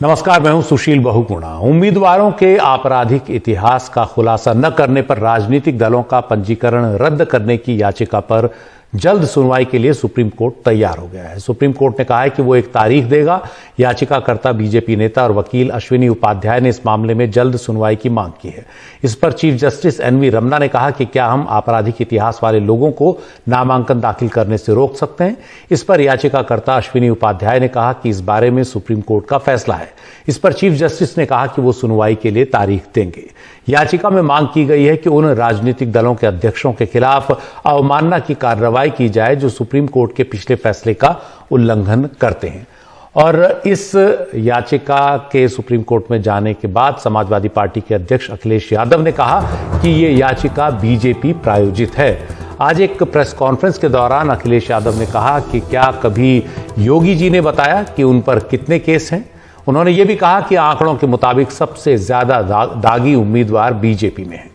नमस्कार, मैं हूं सुशील बहुगुणा। उम्मीदवारों के आपराधिक इतिहास का खुलासा न करने पर राजनीतिक दलों का पंजीकरण रद्द करने की याचिका पर जल्द सुनवाई के लिए सुप्रीम कोर्ट तैयार हो गया है। सुप्रीम कोर्ट ने कहा है कि वो एक तारीख देगा। याचिकाकर्ता बीजेपी नेता और वकील अश्विनी उपाध्याय ने इस मामले में जल्द सुनवाई की मांग की है। इस पर चीफ जस्टिस एनवी रमना ने कहा कि क्या हम आपराधिक इतिहास वाले लोगों को नामांकन दाखिल करने से रोक सकते हैं। इस पर याचिकाकर्ता अश्विनी उपाध्याय ने कहा कि इस बारे में सुप्रीम कोर्ट का फैसला है। इस पर चीफ जस्टिस ने कहा कि वो सुनवाई के लिए तारीख देंगे। याचिका में मांग की गई है कि उन राजनीतिक दलों के अध्यक्षों के खिलाफ अवमानना की कार्रवाई की जाए जो सुप्रीम कोर्ट के पिछले फैसले का उल्लंघन करते हैं। और इस याचिका के सुप्रीम कोर्ट में जाने के बाद समाजवादी पार्टी के अध्यक्ष अखिलेश यादव ने कहा कि ये याचिका बीजेपी प्रायोजित है। आज एक प्रेस कॉन्फ्रेंस के दौरान अखिलेश यादव ने कहा कि क्या कभी योगी जी ने बताया कि उन पर कितने केस हैं। उन्होंने ये भी कहा कि आंकड़ों के मुताबिक सबसे ज्यादा दागी उम्मीदवार बीजेपी में हैं।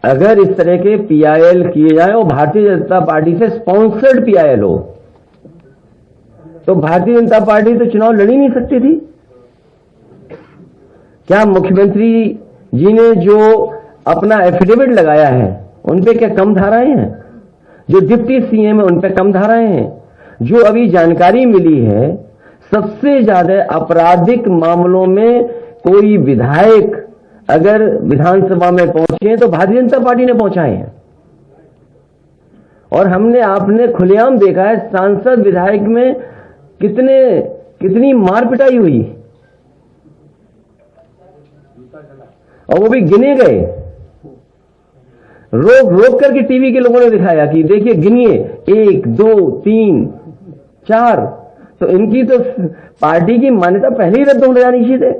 अगर इस तरह के पीआईएल किए जाए और भारतीय जनता पार्टी से स्पॉन्सर्ड पीआईएल हो तो भारतीय जनता पार्टी तो चुनाव लड़ ही नहीं सकती थी। क्या मुख्यमंत्री जी ने जो अपना एफिडेविट लगाया है उन पे क्या कम धाराएं हैं? जो डिप्टी सीएम है उन पे कम धाराएं हैं? जो अभी जानकारी मिली है सबसे ज्यादा आपराधिक मामलों में कोई विधायक अगर विधानसभा में पहुंचे तो भारतीय जनता पार्टी ने पहुंचाए हैं। और आपने खुलेआम देखा है सांसद विधायक में कितनी मार पिटाई हुई और वो भी गिने गए। रोक करके टीवी के लोगों ने दिखाया कि देखिए गिनिए 1 2 3 4। तो इनकी तो पार्टी की मान्यता पहले ही रद्द होने जानी चाहिए।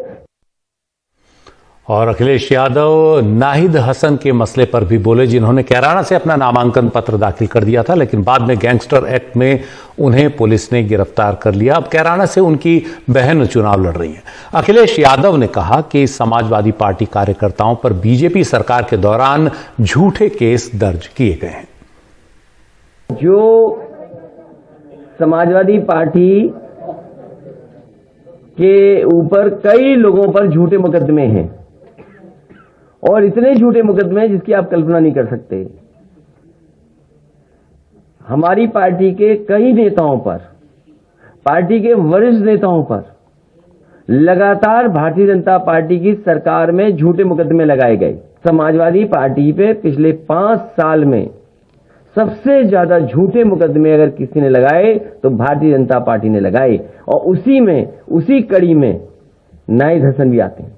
और अखिलेश यादव नाहिद हसन के मसले पर भी बोले, जिन्होंने कैराना से अपना नामांकन पत्र दाखिल कर दिया था, लेकिन बाद में गैंगस्टर एक्ट में उन्हें पुलिस ने गिरफ्तार कर लिया। अब कैराना से उनकी बहन चुनाव लड़ रही है। अखिलेश यादव ने कहा कि समाजवादी पार्टी कार्यकर्ताओं पर बीजेपी सरकार के दौरान झूठे केस दर्ज किए गए हैं। जो समाजवादी पार्टी के ऊपर कई लोगों पर झूठे मुकदमे हैं और इतने झूठे मुकदमे हैं जिसकी आप कल्पना नहीं कर सकते। हमारी पार्टी के कई नेताओं पर, पार्टी के वरिष्ठ नेताओं पर लगातार भारतीय जनता पार्टी की सरकार में झूठे मुकदमे लगाए गए। समाजवादी पार्टी पे पिछले 5 साल में सबसे ज्यादा झूठे मुकदमे अगर किसी ने लगाए तो भारतीय जनता पार्टी ने लगाए और उसी कड़ी में नाहिद हसन भी आते हैं।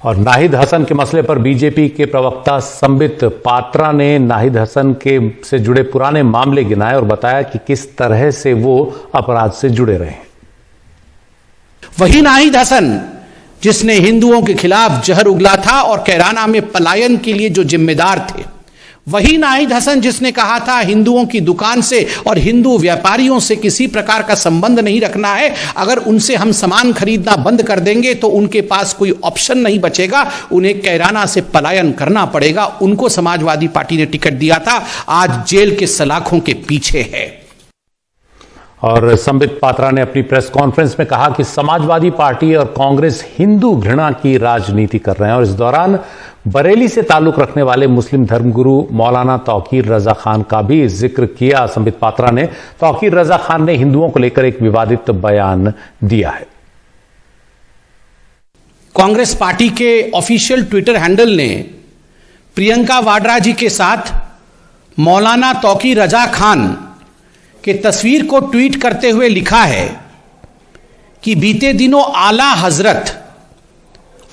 और नाहिद हसन के मसले पर बीजेपी के प्रवक्ता संबित पात्रा ने नाहिद हसन से जुड़े पुराने मामले गिनाए और बताया कि किस तरह से वो अपराध से जुड़े रहे हैं। वही नाहिद हसन जिसने हिंदुओं के खिलाफ जहर उगला था और कैराना में पलायन के लिए जो जिम्मेदार थे, वही नाहिद हसन जिसने कहा था हिंदुओं की दुकान से और हिंदू व्यापारियों से किसी प्रकार का संबंध नहीं रखना है। अगर उनसे हम सामान खरीदना बंद कर देंगे तो उनके पास कोई ऑप्शन नहीं बचेगा, उन्हें कैराना से पलायन करना पड़ेगा। उनको समाजवादी पार्टी ने टिकट दिया था, आज जेल के सलाखों के पीछे है। और संबित पात्रा ने अपनी प्रेस कॉन्फ्रेंस में कहा कि समाजवादी पार्टी और कांग्रेस हिंदू घृणा की राजनीति कर रहे हैं। और इस दौरान बरेली से ताल्लुक रखने वाले मुस्लिम धर्मगुरु मौलाना तौकीर रजा खान का भी जिक्र किया। संबित पात्रा ने तौकीर रजा खान ने हिंदुओं को लेकर एक विवादित बयान दिया है। कांग्रेस पार्टी के ऑफिशियल ट्विटर हैंडल ने प्रियंका वाड्रा जी के साथ मौलाना तौकीर रजा खान के तस्वीर को ट्वीट करते हुए लिखा है कि बीते दिनों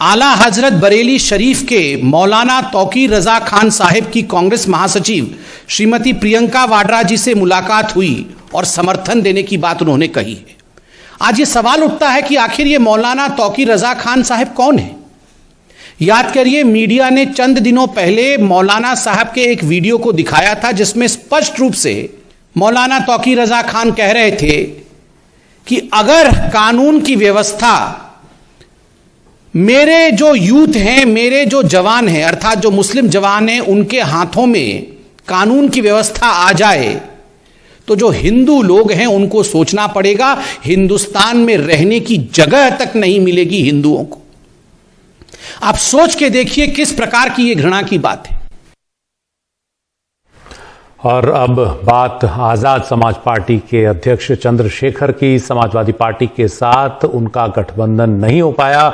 आला हजरत बरेली शरीफ के मौलाना तौकीर रजा खान साहिब की कांग्रेस महासचिव श्रीमती प्रियंका वाड्रा जी से मुलाकात हुई और समर्थन देने की बात उन्होंने कही है। आज ये सवाल उठता है कि आखिर ये मौलाना तौकीर रजा खान साहिब कौन है। याद करिए, मीडिया ने चंद दिनों पहले मौलाना साहब के एक वीडियो को दिखाया था जिसमें स्पष्ट रूप से मौलाना तौकीर रजा खान कह रहे थे कि अगर कानून की व्यवस्था मेरे जो यूथ हैं, मेरे जो जवान हैं, अर्थात जो मुस्लिम जवान हैं, उनके हाथों में कानून की व्यवस्था आ जाए तो जो हिंदू लोग हैं उनको सोचना पड़ेगा, हिंदुस्तान में रहने की जगह तक नहीं मिलेगी हिंदुओं को। आप सोच के देखिए किस प्रकार की यह घृणा की बात है। और अब बात आजाद समाज पार्टी के अध्यक्ष चंद्रशेखर की। समाजवादी पार्टी के साथ उनका गठबंधन नहीं हो पाया।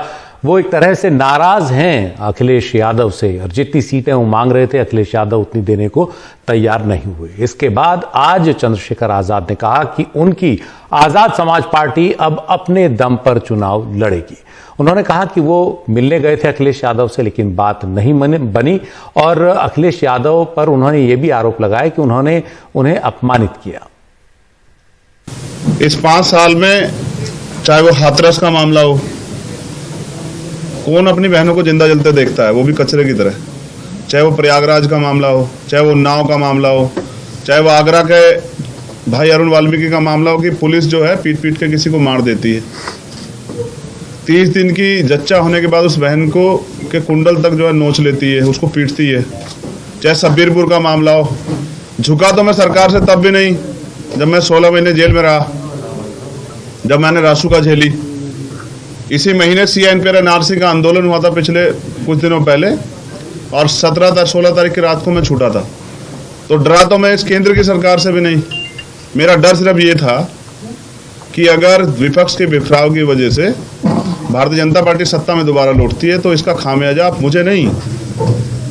वो एक तरह से नाराज हैं अखिलेश यादव से, और जितनी सीटें वो मांग रहे थे अखिलेश यादव उतनी देने को तैयार नहीं हुए। इसके बाद आज चंद्रशेखर आजाद ने कहा कि उनकी आजाद समाज पार्टी अब अपने दम पर चुनाव लड़ेगी। उन्होंने कहा कि वो मिलने गए थे अखिलेश यादव से, लेकिन बात नहीं बनी, और अखिलेश यादव पर उन्होंने ये भी आरोप लगाया कि उन्होंने उन्हें अपमानित किया। इस 5 साल में चाहे वो हाथरस का मामला हो, कौन अपनी बहनों को जिंदा जलते देखता है, वो भी कचरे की तरह। चाहे वो प्रयागराज का मामला हो, चाहे वो उन्नाव का मामला हो, चाहे वो आगरा के भाई अरुण वाल्मीकि का मामला हो कि पुलिस जो है पीट पीट के किसी को मार देती है। 30 दिन की जच्चा होने के बाद उस बहन को के कुंडल तक जो है नोच लेती है, उसको पीटती है। चाहे सब्बीरपुर का मामला हो, झुका तो मैं सरकार से तब भी नहीं जब मैं 16 महीने जेल में रहा, जब मैंने रासुका झेली। इसी महीने CNPR NRC का आंदोलन हुआ था पिछले कुछ दिनों पहले, और 16 तारीख की रात को मैं छूटा था। तो डरा तो मैं इस केंद्र की सरकार से भी नहीं, मेरा डर सिर्फ ये था कि अगर विपक्ष के बिखराव की वजह से भारतीय जनता पार्टी सत्ता में दोबारा लौटती है तो इसका खामियाजा मुझे नहीं,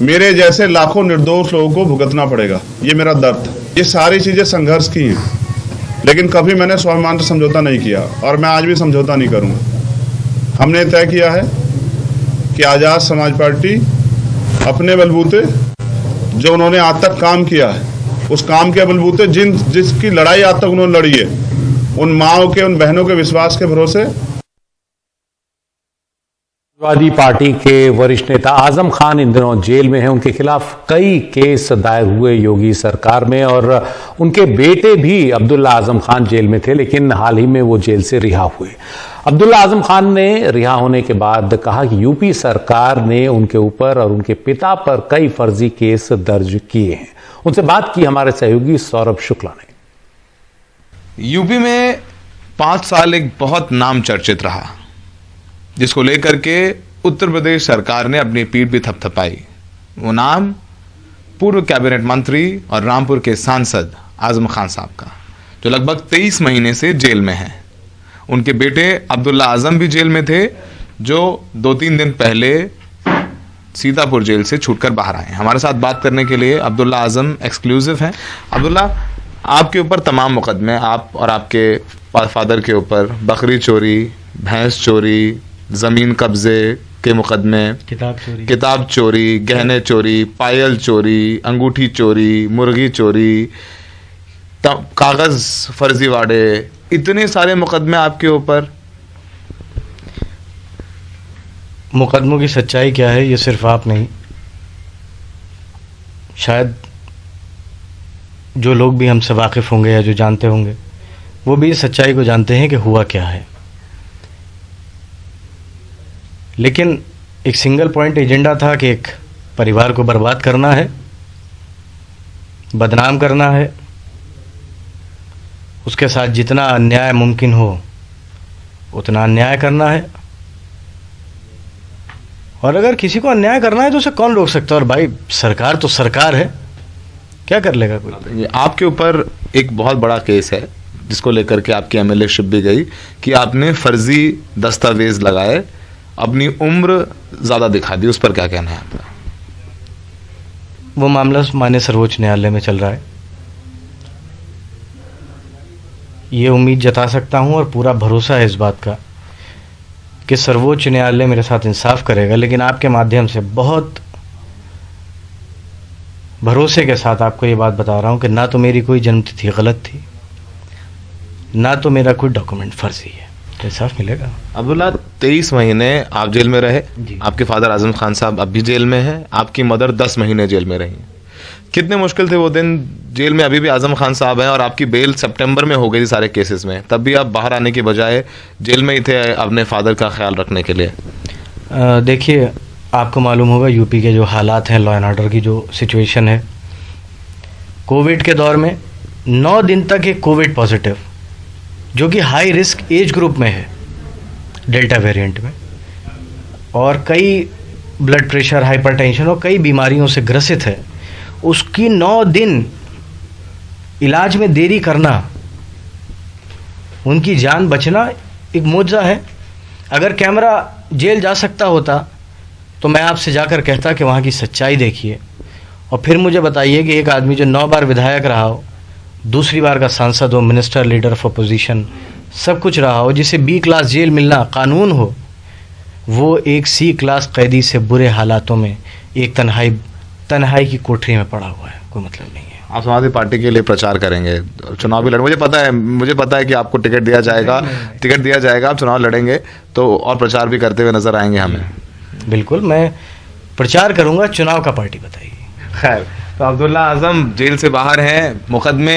मेरे जैसे लाखों निर्दोष लोगों को भुगतना पड़ेगा। ये मेरा दर्द था। ये सारी चीजें संघर्ष की हैं, लेकिन कभी मैंने स्वाभिमान से समझौता नहीं किया, और मैं आज भी समझौता नहीं करूंगा। हमने तय किया है कि आजाद समाज पार्टी अपने बलबूते, जो उन्होंने आज तक काम किया है, उस काम के बलबूते जिसकी लड़ाई आज तक उन्होंने लड़ी है, उन माओं के, उन बहनों के विश्वास के भरोसे। समाजवादी पार्टी के वरिष्ठ नेता आजम खान इन दिनों जेल में हैं। उनके खिलाफ कई केस दायर हुए योगी सरकार में, और उनके बेटे भी अब्दुल्ला आजम खान जेल में थे, लेकिन हाल ही में वो जेल से रिहा हुए। अब्दुल्ला आजम खान ने रिहा होने के बाद कहा कि यूपी सरकार ने उनके ऊपर और उनके पिता पर कई फर्जी केस दर्ज किए हैं। उनसे बात की हमारे सहयोगी सौरभ शुक्ला ने। यूपी में 5 साल एक बहुत नाम चर्चित रहा, जिसको लेकर के उत्तर प्रदेश सरकार ने अपनी पीठ भी थपथपाई। वो नाम पूर्व कैबिनेट मंत्री और रामपुर के सांसद आजम खान साहब का, जो लगभग 23 महीने से जेल में हैं। उनके बेटे अब्दुल्ला आजम भी जेल में थे, जो 2-3 दिन पहले सीतापुर जेल से छूटकर बाहर आए। हमारे साथ बात करने के लिए अब्दुल्ला आजम एक्सक्लूसिव हैं। अब्दुल्ला, आपके ऊपर तमाम मुकदमे, आप और आपके फादर के ऊपर बकरी चोरी, भैंस चोरी, ज़मीन कब्जे के मुकदमे, किताब चोरी, गहने चोरी, पायल चोरी, अंगूठी चोरी, मुर्गी चोरी, कागज़ फर्जीवाड़े, इतने सारे मुकदमे आपके ऊपर। मुकदमों की सच्चाई क्या है ये सिर्फ आप नहीं, शायद जो लोग भी हमसे वाकिफ़ होंगे या जो जानते होंगे वो भी इस सच्चाई को जानते हैं कि हुआ क्या है। लेकिन एक सिंगल पॉइंट एजेंडा था कि एक परिवार को बर्बाद करना है, बदनाम करना है, उसके साथ जितना अन्याय मुमकिन हो उतना अन्याय करना है, और अगर किसी को अन्याय करना है तो उसे कौन रोक सकता है। और भाई सरकार तो सरकार है, क्या कर लेगा कोई। आपके ऊपर एक बहुत बड़ा केस है जिसको लेकर के आपकी MLA-शिप भी गई कि आपने फर्जी दस्तावेज लगाए, अपनी उम्र ज़्यादा दिखा दी। उस पर क्या कहना है आपका? वो मामला माननीय सर्वोच्च न्यायालय में चल रहा है। ये उम्मीद जता सकता हूँ और पूरा भरोसा है इस बात का कि सर्वोच्च न्यायालय मेरे साथ इंसाफ करेगा। लेकिन आपके माध्यम से बहुत भरोसे के साथ आपको ये बात बता रहा हूँ कि ना तो मेरी कोई जन्मतिथि गलत थी, ना तो मेरा कोई डॉक्यूमेंट फर्जी है। तो इंसाफ मिलेगा। अब्दुल्ला, 23 महीने आप जेल में रहे, आपके फादर आजम खान साहब अब भी जेल में हैं, आपकी मदर 10 महीने जेल में रही। कितने मुश्किल थे वो दिन? जेल में अभी भी आजम खान साहब हैं और आपकी बेल सितंबर में हो गई थी सारे केसेस में, तब भी आप बाहर आने के बजाय जेल में ही थे अपने फादर का ख्याल रखने के लिए। देखिए, आपको मालूम होगा यूपी के जो हालात हैं, लॉ एंड ऑर्डर की जो सिचुएशन है, कोविड के दौर में 9 दिन तक एक कोविड पॉजिटिव, जो कि हाई रिस्क एज ग्रुप में है डेल्टा वेरिएंट में, और कई ब्लड प्रेशर, हाइपरटेंशन और कई बीमारियों से ग्रसित है, उसकी 9 दिन इलाज में देरी करना, उनकी जान बचना एक मुआवजा है। अगर कैमरा जेल जा सकता होता तो मैं आपसे जाकर कहता कि वहाँ की सच्चाई देखिए, और फिर मुझे बताइए कि एक आदमी जो 9 बार विधायक रहा हो, दूसरी बार का सांसद हो, मिनिस्टर, लीडर ऑफ अपोजिशन, सब कुछ रहा हो, जिसे बी क्लास जेल मिलना कानून हो, वो एक सी क्लास कैदी से बुरे हालातों में एक तन्हाई की कोठरी में पड़ा हुआ है। कोई मतलब नहीं है। आप समाजवादी पार्टी के लिए प्रचार करेंगे, चुनाव भी लड़, मुझे पता है कि आपको टिकट दिया जाएगा, आप चुनाव लड़ेंगे तो और प्रचार भी करते हुए नजर आएंगे हमें। बिल्कुल, मैं प्रचार करूंगा। चुनाव का पार्टी बताइए। खैर, तो अब्दुल्ला आजम जेल से बाहर हैं, मुकदमे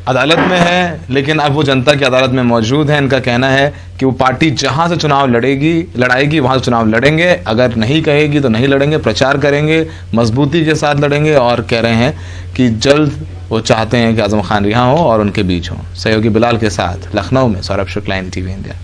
अदालत में है, लेकिन अब वो जनता की अदालत में मौजूद है। इनका कहना है कि वो पार्टी जहां से चुनाव लड़ाएगी वहां से चुनाव लड़ेंगे, अगर नहीं कहेगी तो नहीं लड़ेंगे, प्रचार करेंगे, मजबूती के साथ लड़ेंगे, और कह रहे हैं कि जल्द वो चाहते हैं कि आजम खान रिहा हो और उनके बीच हो। सहयोगी बिलाल के साथ लखनऊ में सौरभ शुक्ला, NTV इंडिया।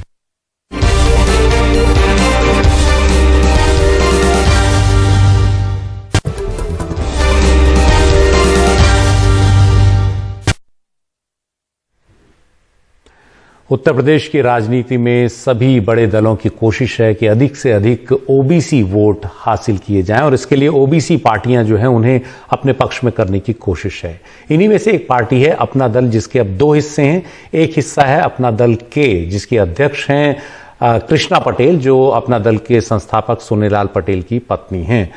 उत्तर प्रदेश की राजनीति में सभी बड़े दलों की कोशिश है कि अधिक से अधिक ओबीसी वोट हासिल किए जाएं, और इसके लिए ओबीसी पार्टियां जो हैं उन्हें अपने पक्ष में करने की कोशिश है। इन्हीं में से एक पार्टी है अपना दल, जिसके अब 2 हिस्से हैं। एक हिस्सा है अपना दल के, जिसके अध्यक्ष हैं कृष्णा पटेल, जो अपना दल के संस्थापक सोनेलाल पटेल की पत्नी हैं।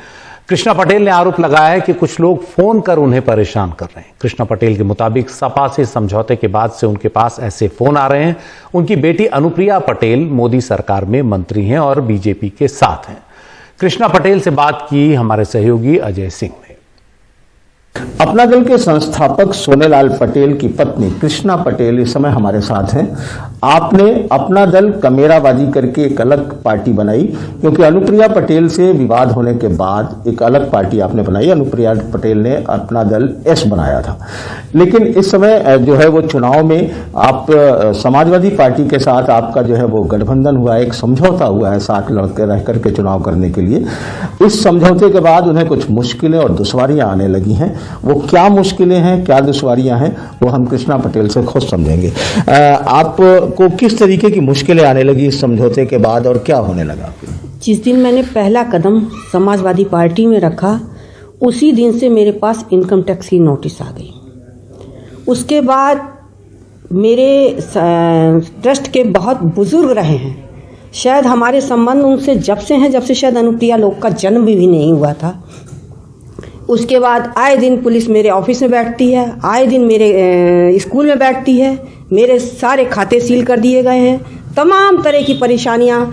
कृष्णा पटेल ने आरोप लगाया है कि कुछ लोग फोन कर उन्हें परेशान कर रहे हैं। कृष्णा पटेल के मुताबिक सपा से समझौते के बाद से उनके पास ऐसे फोन आ रहे हैं। उनकी बेटी अनुप्रिया पटेल मोदी सरकार में मंत्री हैं और बीजेपी के साथ हैं। कृष्णा पटेल से बात की हमारे सहयोगी अजय सिंह ने। अपना दल के संस्थापक सोनेलाल पटेल की पत्नी कृष्णा पटेल इस समय हमारे साथ हैं। आपने अपना दल कमेराबाजी करके एक अलग पार्टी बनाई, क्योंकि अनुप्रिया पटेल से विवाद होने के बाद एक अलग पार्टी आपने बनाई। अनुप्रिया पटेल ने अपना दल एस बनाया था, लेकिन इस समय जो है वो चुनाव में आप समाजवादी पार्टी के साथ आपका जो है वो गठबंधन हुआ है, एक समझौता हुआ है साथ लड़के रह करके चुनाव करने के लिए। इस समझौते के बाद उन्हें कुछ मुश्किलें और दुश्वारियां आने लगी हैं। वो क्या मुश्किलें हैं, क्या दुश्वारियां हैं, वो हम कृष्णा पटेल से खुद समझेंगे। आपको किस तरीके की मुश्किलें आने लगी इस समझौते के बाद, और क्या होने लगा? जिस दिन मैंने पहला कदम समाजवादी पार्टी में रखा, उसी दिन से मेरे पास इनकम टैक्स की नोटिस आ गई। उसके बाद मेरे ट्रस्ट के बहुत बुजुर्ग रहे हैं, शायद हमारे संबंध उनसे जब से हैं जब से शायद अनुप्रिया लोग का जन्म भी नहीं हुआ था। उसके बाद आए दिन पुलिस मेरे ऑफिस में बैठती है, आए दिन मेरे स्कूल में बैठती है, मेरे सारे खाते सील कर दिए गए हैं, तमाम तरह की परेशानियां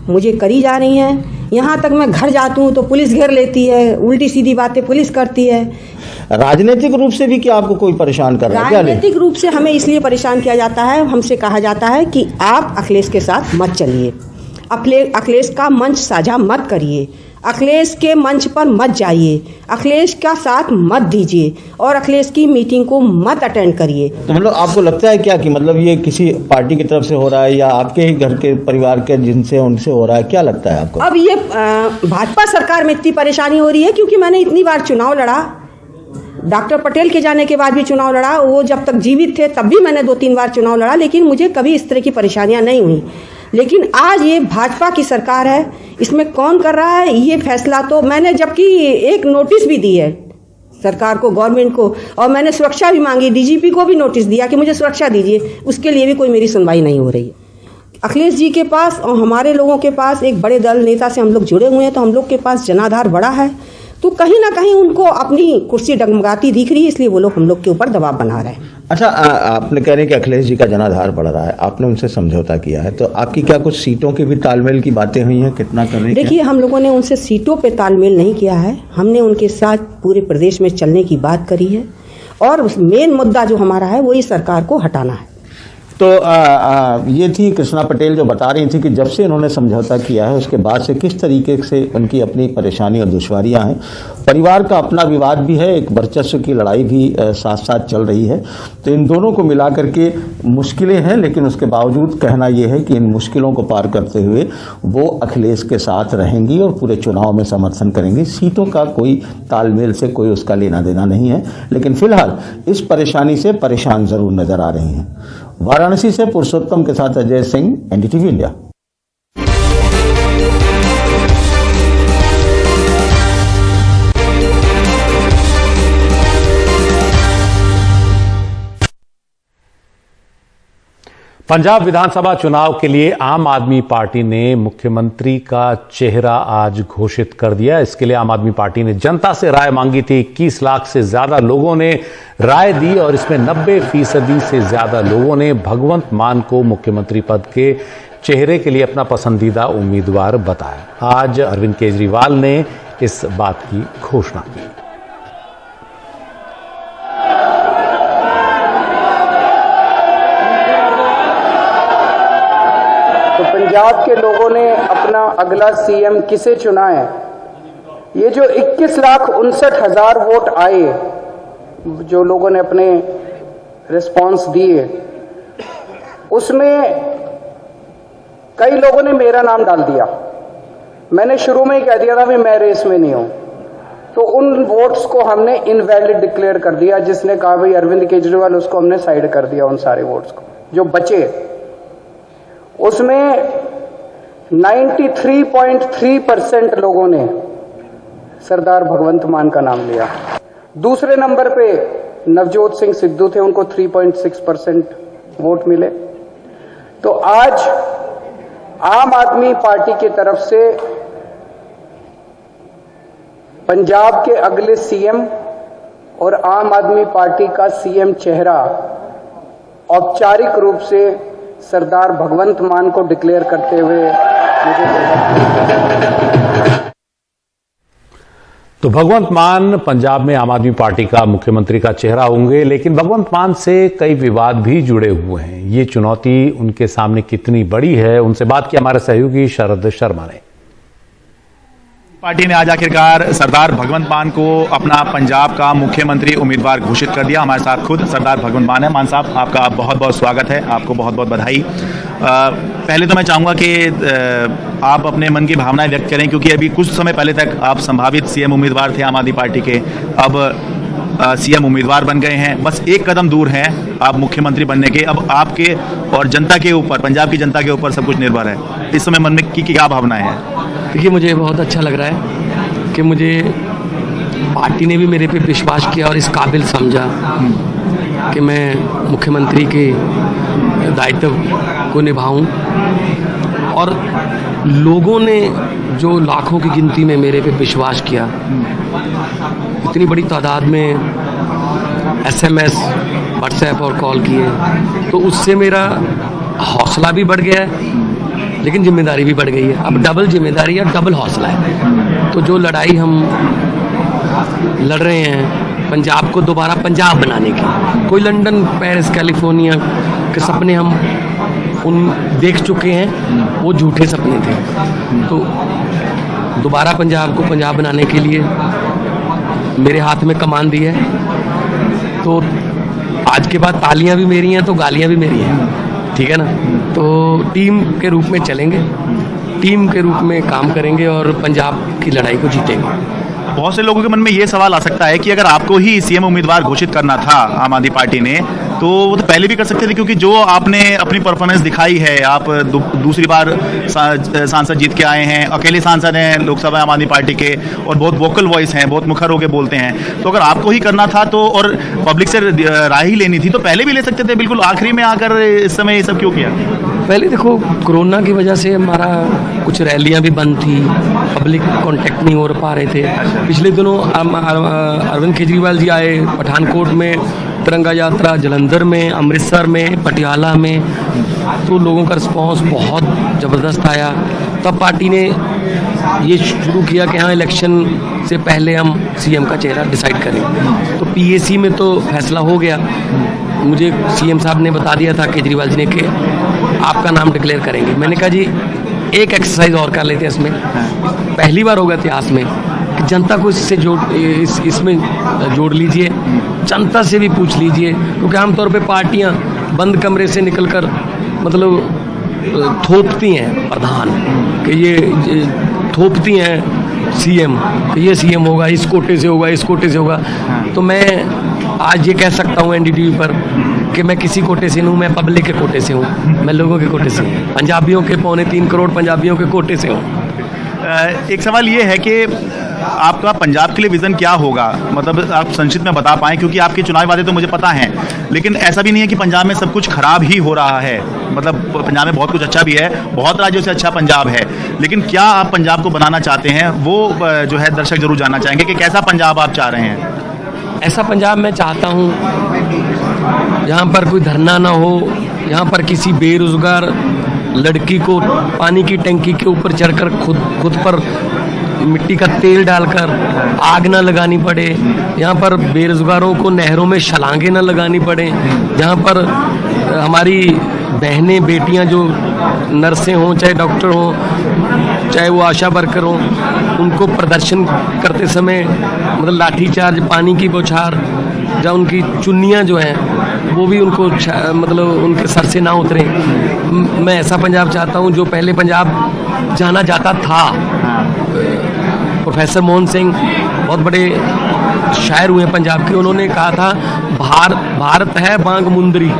मुझे करी जा रही हैं। यहाँ तक मैं घर जाती हूँ तो पुलिस घेर लेती है, उल्टी सीधी बातें पुलिस करती है। राजनीतिक रूप से भी क्या आपको कोई परेशान कर रहा है? राजनीतिक रूप से हमें इसलिए परेशान किया जाता है, हमसे कहा जाता है कि आप अखिलेश के साथ मत चलिए, अखिलेश का मंच साझा मत करिए, अखिलेश के मंच पर मत जाइए, अखिलेश का साथ मत दीजिए और अखिलेश की मीटिंग को मत अटेंड करिए। तो मतलब आपको लगता है क्या कि मतलब ये किसी पार्टी की तरफ से हो रहा है या आपके ही घर के परिवार के जिनसे उनसे हो रहा है, क्या लगता है आपको? अब ये भाजपा सरकार में इतनी परेशानी हो रही है क्योंकि मैंने इतनी बार चुनाव लड़ा, डॉक्टर पटेल के जाने के बाद भी चुनाव लड़ा, वो जब तक जीवित थे तब भी मैंने 2-3 बार चुनाव लड़ा, लेकिन मुझे कभी इस तरह की परेशानियां नहीं हुई। लेकिन आज ये भाजपा की सरकार है, इसमें कौन कर रहा है ये फैसला? तो मैंने जबकि एक नोटिस भी दी है सरकार को, गवर्नमेंट को, और मैंने सुरक्षा भी मांगी, डीजीपी को भी नोटिस दिया कि मुझे सुरक्षा दीजिए, उसके लिए भी कोई मेरी सुनवाई नहीं हो रही है। अखिलेश जी के पास और हमारे लोगों के पास एक बड़े दल नेता से हम लोग जुड़े हुए हैं, तो हम लोग के पास जनाधार बड़ा है, तो कहीं ना कहीं उनको अपनी कुर्सी डगमगाती दिख रही है, इसलिए वो लोग हम लोग के ऊपर दबाव बना रहे हैं। अच्छा, आपने कह रहे हैं कि अखिलेश जी का जनाधार बढ़ रहा है, आपने उनसे समझौता किया है, तो आपकी क्या कुछ सीटों की भी तालमेल की बातें हुई हैं? कितना कर रहे हैं? देखिए, हम लोगों ने उनसे सीटों पे तालमेल नहीं किया है, हमने उनके साथ पूरे प्रदेश में चलने की बात करी है, और मेन मुद्दा जो हमारा है वो इस सरकार को हटाना है। तो ये थी कृष्णा पटेल जो बता रही थी कि जब से इन्होंने समझौता किया है उसके बाद से किस तरीके से उनकी अपनी परेशानी और दुश्वारियां हैं। परिवार का अपना विवाद भी है, एक वर्चस्व की लड़ाई भी साथ साथ चल रही है। तो इन दोनों को मिला करके मुश्किलें हैं, लेकिन उसके बावजूद कहना यह है कि इन मुश्किलों को पार करते हुए वो अखिलेश के साथ रहेंगी और पूरे चुनाव में समर्थन करेंगी। सीटों का कोई तालमेल से कोई उसका लेना देना नहीं है, लेकिन फिलहाल इस परेशानी से परेशान जरूर नजर आ रही हैं। वाराणसी से पुरुषोत्तम के साथ अजय सिंह, एनडीटीवी इंडिया। पंजाब विधानसभा चुनाव के लिए आम आदमी पार्टी ने मुख्यमंत्री का चेहरा आज घोषित कर दिया। इसके लिए आम आदमी पार्टी ने जनता से राय मांगी थी। 21 लाख से ज्यादा लोगों ने राय दी और इसमें 90% से ज्यादा लोगों ने भगवंत मान को मुख्यमंत्री पद के चेहरे के लिए अपना पसंदीदा उम्मीदवार बताया। आज अरविंद केजरीवाल ने इस बात की घोषणा की। तो पंजाब के लोगों ने अपना अगला सीएम किसे चुना है? ये जो 21,59,000 वोट आए, जो लोगों ने अपने रिस्पांस दिए, उसमें कई लोगों ने मेरा नाम डाल दिया। मैंने शुरू में ही कह दिया था कि मैं रेस में नहीं हूं, तो उन वोट्स को हमने इनवैलिड डिक्लेयर कर दिया। जिसने कहा भाई अरविंद केजरीवाल, उसको हमने साइड कर दिया। उन सारे वोट्स को जो बचे, उसमें 93.3% लोगों ने सरदार भगवंत मान का नाम लिया। दूसरे नंबर पे नवजोत सिंह सिद्धू थे, उनको 3.6% वोट मिले। तो आज आम आदमी पार्टी की तरफ से पंजाब के अगले सीएम और आम आदमी पार्टी का सीएम चेहरा औपचारिक रूप से सरदार भगवंत मान को डिक्लेयर करते हुए मुझे तो भगवंत मान पंजाब में आम आदमी पार्टी का मुख्यमंत्री का चेहरा होंगे, लेकिन भगवंत मान से कई विवाद भी जुड़े हुए हैं। ये चुनौती उनके सामने कितनी बड़ी है, उनसे बात की हमारे सहयोगी शरद शर्मा ने। पार्टी ने आज आखिरकार सरदार भगवंत मान को अपना पंजाब का मुख्यमंत्री उम्मीदवार घोषित कर दिया। हमारे साथ खुद सरदार भगवंत मान है। मान साहब, आपका बहुत बहुत स्वागत है, आपको बहुत बहुत बधाई। पहले तो मैं चाहूँगा कि आप अपने मन की भावनाएं व्यक्त करें, क्योंकि अभी कुछ समय पहले तक आप संभावित सीएम उम्मीदवार थे आम आदमी पार्टी के, अब सीएम उम्मीदवार बन गए हैं। बस एक कदम दूर हैं आप मुख्यमंत्री बनने के। अब आपके और जनता के ऊपर, पंजाब की जनता के ऊपर सब कुछ निर्भर है। इस समय मन में की क्या भावनाएं हैं? देखिए, मुझे बहुत अच्छा लग रहा है कि मुझे पार्टी ने भी मेरे पे विश्वास किया और इस काबिल समझा कि मैं मुख्यमंत्री के दायित्व को निभाऊं। और लोगों ने जो लाखों की गिनती में मेरे पे विश्वास किया, इतनी बड़ी तादाद में SMS, व्हाट्सएप और कॉल किए, तो उससे मेरा हौसला भी बढ़ गया है, लेकिन जिम्मेदारी भी बढ़ गई है। अब डबल जिम्मेदारी है, डबल हौसला है। तो जो लड़ाई हम लड़ रहे हैं पंजाब को दोबारा पंजाब बनाने की, कोई लंदन, पेरिस, कैलिफोर्निया के सपने हम उन देख चुके हैं, वो झूठे सपने थे। तो दोबारा पंजाब को पंजाब बनाने के लिए मेरे हाथ में कमान दी है। तो आज के बाद तालियां भी मेरी हैं तो गालियां भी मेरी हैं, ठीक है ना? तो टीम के रूप में चलेंगे, टीम के रूप में काम करेंगे और पंजाब की लड़ाई को जीतेंगे। बहुत से लोगों के मन में ये सवाल आ सकता है कि अगर आपको ही सीएम उम्मीदवार घोषित करना था आम आदमी पार्टी ने, तो वो तो पहले भी कर सकते थे, क्योंकि जो आपने अपनी परफॉर्मेंस दिखाई है, आप दूसरी बार सांसद जीत के आए हैं, अकेले सांसद हैं लोकसभा आम आदमी पार्टी के, और बहुत वोकल वॉइस हैं, बहुत मुखर होकर बोलते हैं। तो अगर आपको ही करना था तो, और पब्लिक से राय ही लेनी थी, तो पहले भी ले सकते थे। बिल्कुल आखिरी में आकर इस समय ये सब क्यों किया? पहले देखो, कोरोना की वजह से हमारा कुछ रैलियां भी बंद थी, पब्लिक कांटेक्ट नहीं हो पा रहे थे। पिछले दिनों अरविंद केजरीवाल जी आए पठानकोट में, तिरंगा यात्रा जलंधर में, अमृतसर में, पटियाला में, तो लोगों का रिस्पांस बहुत ज़बरदस्त आया। तब पार्टी ने ये शुरू किया कि हाँ, इलेक्शन से पहले हम सीएम का चेहरा डिसाइड करें। तो PAC में तो फैसला हो गया, मुझे सीएम साहब ने बता दिया था, केजरीवाल जी ने, कि आपका नाम डिक्लेयर करेंगे। मैंने कहा जी एक एक्सरसाइज और कर लेते हैं इसमें, पहली बार होगा इतिहास में कि जनता को इससे इसमें जोड़ लीजिए, जनता से भी पूछ लीजिए, क्योंकि आमतौर पे पार्टियां बंद कमरे से निकलकर मतलब थोपती हैं प्रधान कि ये थोपती हैं सीएम कि ये सीएम होगा, इस कोटे से होगा, इस कोटे से होगा। तो मैं आज ये कह सकता हूँ एनडीटीवी पर कि मैं किसी कोटे से नहीं हूँ, मैं पब्लिक के कोटे से हूँ, मैं लोगों के कोटे से हूँ, पंजाबियों के 3.25 करोड़ पंजाबियों के कोटे से हूँ। एक सवाल ये है कि आपका पंजाब के लिए विजन क्या होगा, मतलब आप संक्षिप्त में बता पाएं, क्योंकि आपके चुनावी वादे तो मुझे पता हैं, लेकिन ऐसा भी नहीं है कि पंजाब में सब कुछ खराब ही हो रहा है। मतलब पंजाब में बहुत कुछ अच्छा भी है, बहुत राज्यों से अच्छा पंजाब है, लेकिन क्या आप पंजाब को बनाना चाहते हैं, वो जो है दर्शक जरूर जानना चाहेंगे कि कैसा पंजाब आप चाह रहे हैं। ऐसा पंजाब मैं चाहता हूँ जहाँ पर कोई धरना ना हो, यहाँ पर किसी बेरोजगार लड़की को पानी की टंकी के ऊपर चढ़कर खुद पर मिट्टी का तेल डालकर आग ना लगानी पड़े, यहाँ पर बेरोजगारों को नहरों में छलांगे ना लगानी पड़े, जहाँ पर हमारी बहनें बेटियाँ जो नर्सें हों, चाहे डॉक्टर हों, चाहे वो आशा वर्कर हों, उनको प्रदर्शन करते समय मतलब लाठीचार्ज, पानी की बौछार, या उनकी चुन्नियाँ जो हैं वो भी उनको मतलब उनके सर से ना उतरे। मैं ऐसा पंजाब चाहता हूँ जो पहले पंजाब जाना जाता था। प्रोफेसर मोहन सिंह बहुत बड़े शायर हुए पंजाब के, उन्होंने कहा था भारत है बांग मुंदरी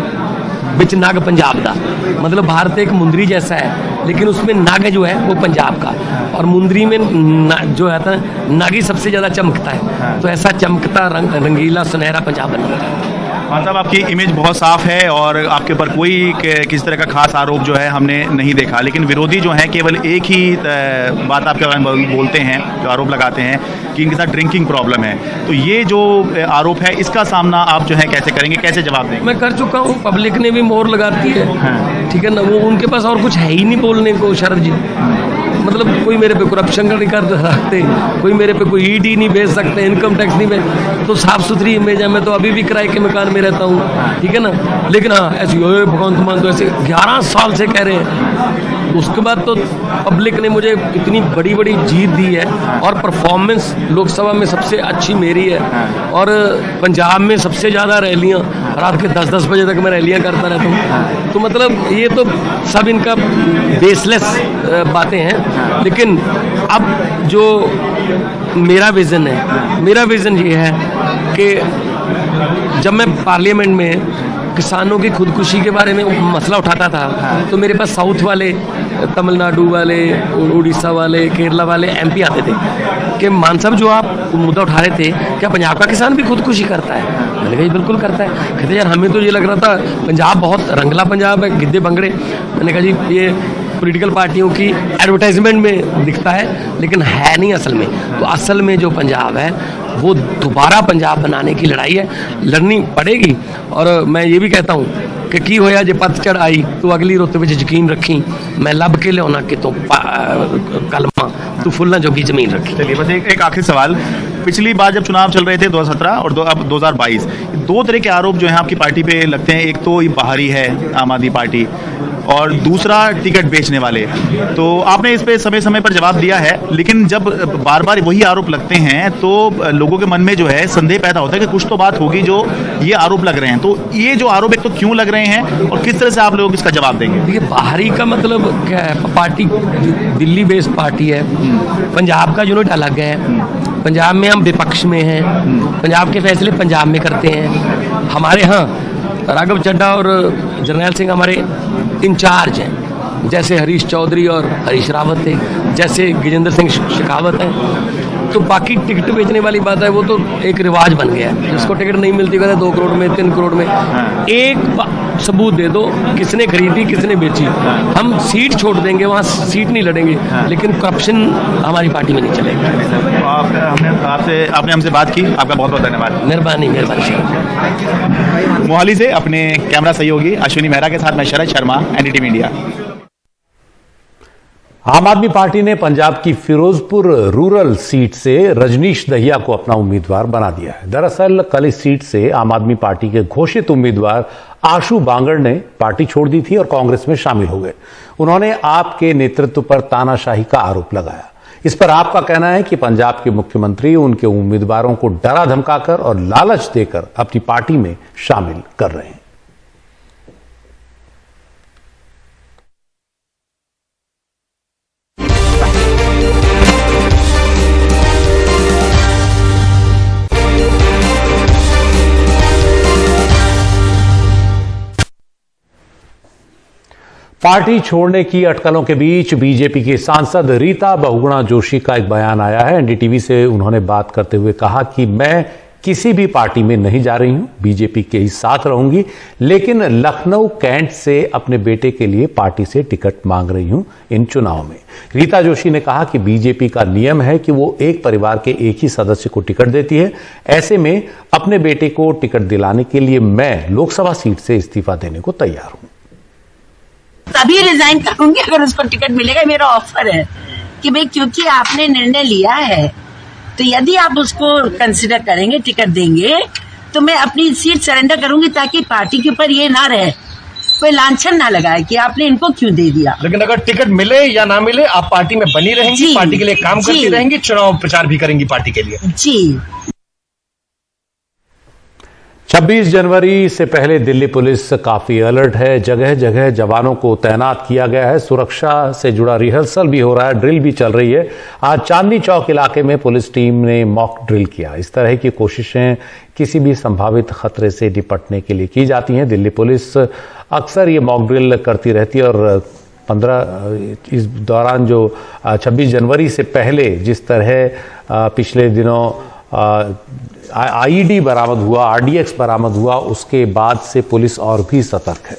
बिच नाग पंजाब दा, मतलब भारत एक मुंदरी जैसा है लेकिन उसमें नाग जो है वो पंजाब का, और मुंदरी में जो है था नागी सबसे ज़्यादा चमकता है, तो ऐसा चमकता रंगीला सुनहरा पंजाब बनना है। मतलब आपकी इमेज बहुत साफ है और आपके ऊपर कोई किसी तरह का खास आरोप जो है हमने नहीं देखा, लेकिन विरोधी जो हैं केवल एक ही बात आपके बारे में बोलते हैं, जो आरोप लगाते हैं कि इनके साथ ड्रिंकिंग प्रॉब्लम है। तो ये जो आरोप है इसका सामना आप जो है कैसे करेंगे, कैसे जवाब देंगे? मैं कर चुका हूँ, पब्लिक ने भी मोहर लगाती है, ठीक है ना, वो उनके पास और कुछ है ही नहीं बोलने को। शरद जी मतलब कोई मेरे पे करप्शन नहीं कर सकते, कोई मेरे पे कोई ईडी नहीं भेज सकते, इनकम टैक्स नहीं भेज, तो साफ सुथरी इमेज है। मैं तो अभी भी किराए के मकान में रहता हूँ, ठीक है ना, लेकिन हाँ ऐसी भगवंत मान तो ऐसे 11 साल से कह रहे हैं। उसके बाद तो पब्लिक ने मुझे इतनी बड़ी बड़ी जीत दी है और परफॉर्मेंस लोकसभा में सबसे अच्छी मेरी है, और पंजाब में सबसे ज़्यादा रैलियाँ, रात के 10-10 बजे तक मैं रैलियाँ करता रहता हूँ। तो मतलब ये तो सब इनका बेसलेस बातें हैं, लेकिन अब जो मेरा विज़न है, मेरा विज़न ये है कि जब मैं पार्लियामेंट में किसानों की खुदकुशी के बारे में मसला उठाता था तो मेरे पास साउथ वाले, तमिलनाडु वाले, उड़ीसा वाले, केरला वाले एमपी आते थे कि मान साहब जो आप मुद्दा उठा रहे थे, क्या पंजाब का किसान भी खुदकुशी करता है? मैंने कहा बिल्कुल करता है। कहते यार हमें तो ये लग रहा था पंजाब बहुत रंगला पंजाब है, गिद्दे बंगड़े। मैंने कहा जी ये पॉलिटिकल पार्टियों की एडवर्टाइजमेंट में दिखता है, लेकिन है नहीं असल में। तो असल में जो पंजाब है वो दोबारा पंजाब बनाने की लड़ाई है, लड़नी पड़ेगी। और मैं ये भी कहता हूँ कि की होया जे पतझड़ आई तो अगली रुत विच यकीन रखी, मैं लब के लिया कि तो कलमा तू फुल्ला जोगी जमीन रखी। चलिए बस एक आखिरी सवाल, पिछली बार जब चुनाव चल रहे थे 2017 और अब 2022, दो तरह के आरोप जो हैं आपकी पार्टी पे लगते हैं। एक तो ये बाहरी है आम आदमी पार्टी, और दूसरा टिकट बेचने वाले। तो आपने इस पे समय समय पर जवाब दिया है, लेकिन जब बार बार वही आरोप लगते हैं तो लोगों के मन में जो है संदेह पैदा होता है कि कुछ तो बात होगी जो ये आरोप लग रहे हैं। तो ये जो आरोप एक तो क्यों लग रहे हैं और किस तरह से आप लोग इसका जवाब देंगे? देखिए बाहरी का मतलब क्या है, पार्टी दिल्ली बेस्ड पार्टी है, पंजाब का यूनिट अलग है। पंजाब में हम विपक्ष में हैं, पंजाब के फैसले पंजाब में करते हैं। हमारे यहाँ राघव चड्ढा और जर्नैल सिंह हमारे इंचार्ज हैं, जैसे हरीश चौधरी और हरीश रावत थे, जैसे गजेंद्र सिंह शेखावत हैं। तो बाकी टिकट बेचने वाली बात है, वो तो एक रिवाज बन गया है। जिसको टिकट नहीं मिलती कहते 2 करोड़ में, 3 करोड़ में। एक सबूत दे दो किसने खरीदी किसने बेची, हम सीट छोड़ देंगे, वहाँ सीट नहीं लड़ेंगे, लेकिन करप्शन हमारी पार्टी में नहीं चलेगा। आपने हमसे बात की, आपका बहुत बहुत धन्यवाद। मेहरबानी मेहरबानी। मोहाली से अपने कैमरा सहयोगी अश्विनी मेहरा के साथ मैं शरद शर्मा, एनडीटीवी इंडिया। आम आदमी पार्टी ने पंजाब की फिरोजपुर रूरल सीट से रजनीश दहिया को अपना उम्मीदवार बना दिया है। दरअसल कल इस सीट से आम आदमी पार्टी के घोषित उम्मीदवार आशु बांगड़ ने पार्टी छोड़ दी थी और कांग्रेस में शामिल हो गए। उन्होंने आप के नेतृत्व पर तानाशाही का आरोप लगाया। इस पर आपका कहना है कि पंजाब के मुख्यमंत्री उनके उम्मीदवारों को डरा धमकाकर और लालच देकर अपनी पार्टी में शामिल कर रहे हैं। पार्टी छोड़ने की अटकलों के बीच बीजेपी के सांसद रीता बहुगुणा जोशी का एक बयान आया है। एनडीटीवी से उन्होंने बात करते हुए कहा कि मैं किसी भी पार्टी में नहीं जा रही हूं, बीजेपी के ही साथ रहूंगी, लेकिन लखनऊ कैंट से अपने बेटे के लिए पार्टी से टिकट मांग रही हूं इन चुनाव में। रीता जोशी ने कहा कि बीजेपी का नियम है कि वो एक परिवार के एक ही सदस्य को टिकट देती है। ऐसे में अपने बेटे को टिकट दिलाने के लिए मैं लोकसभा सीट से इस्तीफा देने को तैयार हूं। तभी रिजाइन करूंगी अगर उसको टिकट मिलेगा। मेरा ऑफर है कि भाई क्योंकि आपने निर्णय लिया है तो यदि आप उसको कंसिडर करेंगे, टिकट देंगे, तो मैं अपनी सीट सरेंडर करूंगी ताकि पार्टी के ऊपर ये ना रहे, कोई लांछन ना लगाए कि आपने इनको क्यों दे दिया। लेकिन अगर टिकट मिले या ना मिले आप पार्टी में बनी रहेंगी, पार्टी के लिए काम करती रहेंगी, चुनाव प्रचार भी करेंगी पार्टी के लिए। जी। 26 जनवरी से पहले दिल्ली पुलिस काफी अलर्ट है। जगह जगह जवानों को तैनात किया गया है। सुरक्षा से जुड़ा रिहर्सल भी हो रहा है, ड्रिल भी चल रही है। आज चांदनी चौक इलाके में पुलिस टीम ने मॉक ड्रिल किया। इस तरह की कोशिशें किसी भी संभावित खतरे से निपटने के लिए की जाती हैं। दिल्ली पुलिस अक्सर ये मॉक ड्रिल करती रहती है और 15 इस दौरान जो 26 जनवरी से पहले जिस तरह पिछले दिनों आईईडी बरामद हुआ, आरडीएक्स बरामद हुआ, उसके बाद से पुलिस और भी सतर्क है।